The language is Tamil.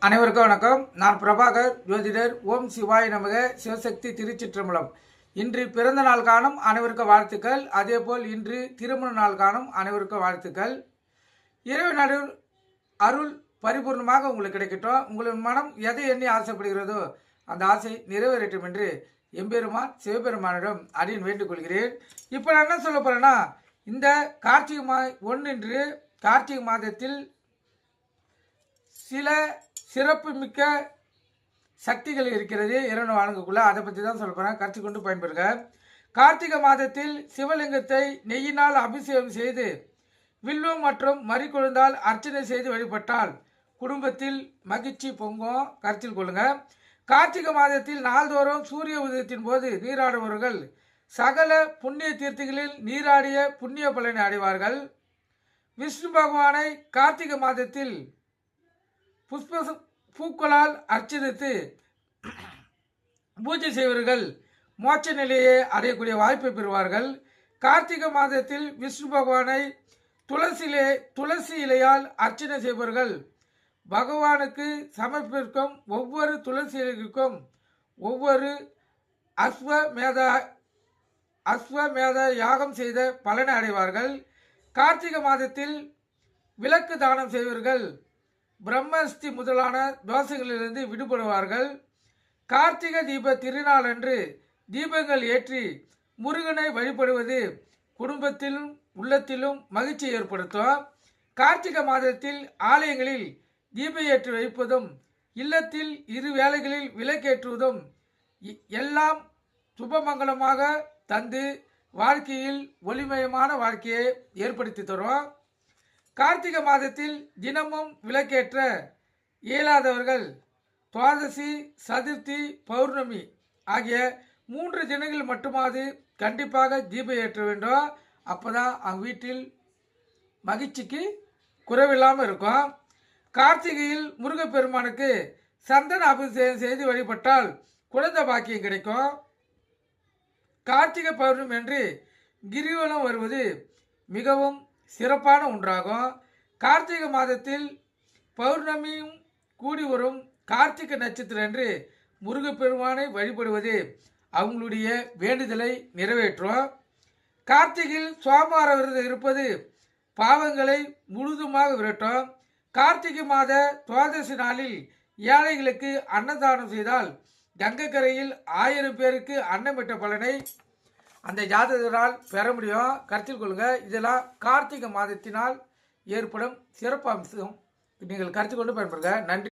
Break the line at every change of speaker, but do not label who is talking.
அனைவருக்கும் வணக்கம். நான் பிரபாகர் ஜோதிடர். ஓம் சிவாய் நமக. சிவசக்தி திருச்சிற்றம்பலம். இன்று பிறந்த நாள் காணும் அனைவருக்கும் வாழ்த்துக்கள். அதேபோல் இன்று திருமண நாள் காணும் அனைவருக்கும் வாழ்த்துக்கள். இறைவன் அருள் பரிபூர்ணமாக உங்களுக்கு கிடைக்கட்டும். உங்களின் மனம் எதை எண்ணி ஆசைப்படுகிறதோ அந்த ஆசை நிறைவேறட்டும் என்று எம்பெருமான் சிவபெருமானிடம் அடியன் வேண்டிக் கொள்கிறேன். இப்போ நான் என்ன சொல்ல போறேன்னா, இந்த கார்த்திகை 1 கார்த்திகை மாதத்தில் சில சிறப்பு மிக்க சக்திகள் இருக்கிறது இறைவனை வணங்கக்குள்ள. அதை பற்றி தான் சொல்ல போகிறேன். கருத்து கொண்டு பயன்பெறுக. கார்த்திகை மாதத்தில் சிவலிங்கத்தை நெய்யினால் அபிஷேகம் செய்து வில்வம் மற்றும் மறிக்கொழுந்தால் அர்ச்சனை செய்து வழிபட்டால் குடும்பத்தில் மகிழ்ச்சி பொங்கும். கருத்தில் கொள்ளுங்க. கார்த்திகை மாதத்தில் நாள்தோறும் சூரிய உதயத்தின் போது நீராடுபவர்கள் சகல புண்ணிய தீர்த்திகளில் நீராடிய புண்ணிய பலனை அடைவார்கள். விஷ்ணு பகவானை கார்த்திகை மாதத்தில் பூக்களால் அர்ச்சனித்து பூஜை செய்வர்கள் மோட்ச நிலையை அடையக்கூடிய வாய்ப்பை பெறுவார்கள். கார்த்திகை மாதத்தில் விஷ்ணு பகவானை துளசி இலையால் அர்ச்சனை செய்பவர்கள் பகவானுக்கு சமர்ப்பிக்கும் ஒவ்வொரு துளசி இலைக்கும் ஒவ்வொரு அஸ்வமேத யாகம் செய்த பலனை அடைவார்கள். கார்த்திகை மாதத்தில் விளக்கு தானம் செய்வர்கள் பிரம்மஸ்தி முதலான தோஷங்களிலிருந்து விடுபடுவார்கள். கார்த்திகை தீப திருநாளன்று தீபங்கள் ஏற்றி முருகனை வழிபடுவது குடும்பத்திலும் உள்ளத்திலும் மகிழ்ச்சி ஏற்படுத்தும். கார்த்திகை மாதத்தில் ஆலயங்களில் தீப ஏற்றி வைப்பதும் இல்லத்தில் இரு வேளைகளில் விளக்கேற்றுவதும் எல்லாம் சுபமங்கலமாக தந்து வாழ்க்கையில் ஒளிமயமான வாழ்க்கையை ஏற்படுத்தி தரும். கார்த்திகை மாதத்தில் தினமும் விளக்கேற்ற இயலாதவர்கள் துவாதசி, சதுர்த்தி, பௌர்ணமி ஆகிய 3 தினங்கள் மட்டுமாவது கண்டிப்பாக தீபம் ஏற்ற வேண்டும். அப்போதான் அவங்க வீட்டில் மகிழ்ச்சிக்கு குறைவில்லாமல் இருக்கும். கார்த்திகையில் முருகப்பெருமானுக்கு சந்தன அபிஷேகம் செய்து வழிபட்டால் குழந்தை பாக்கியம் கிடைக்கும். கார்த்திகை பௌர்ணமி என்று கிரிவலம் வருவது மிகவும் சிறப்பான ஒன்றாகும். கார்த்திகை மாதத்தில் பௌர்ணமியும் கூடி வரும் கார்த்திகை நட்சத்திரம் என்று முருகப்பெருமானை வழிபடுவது அவங்களுடைய வேண்டுதலை நிறைவேற்றும். கார்த்திகையில் சோமவார விரதம் இருப்பது பாவங்களை முழுதுமாக விரட்டும். கார்த்திகை மாத துவாதசி நாளில் ஏழைகளுக்கு அன்னதானம் செய்தால் கங்கைக்கரையில் 1000 பேருக்கு அன்னமிட்ட பலனை அந்த ஜாதகரால் பெற முடியும். கருத்தில் கொள்ளுங்க. இதெல்லாம் கார்த்திகை மாதத்தினால் ஏற்படும் சிறப்பு அம்சம். நீங்கள் கருத்தில் கொண்டு பயன்படுங்க. நன்றி.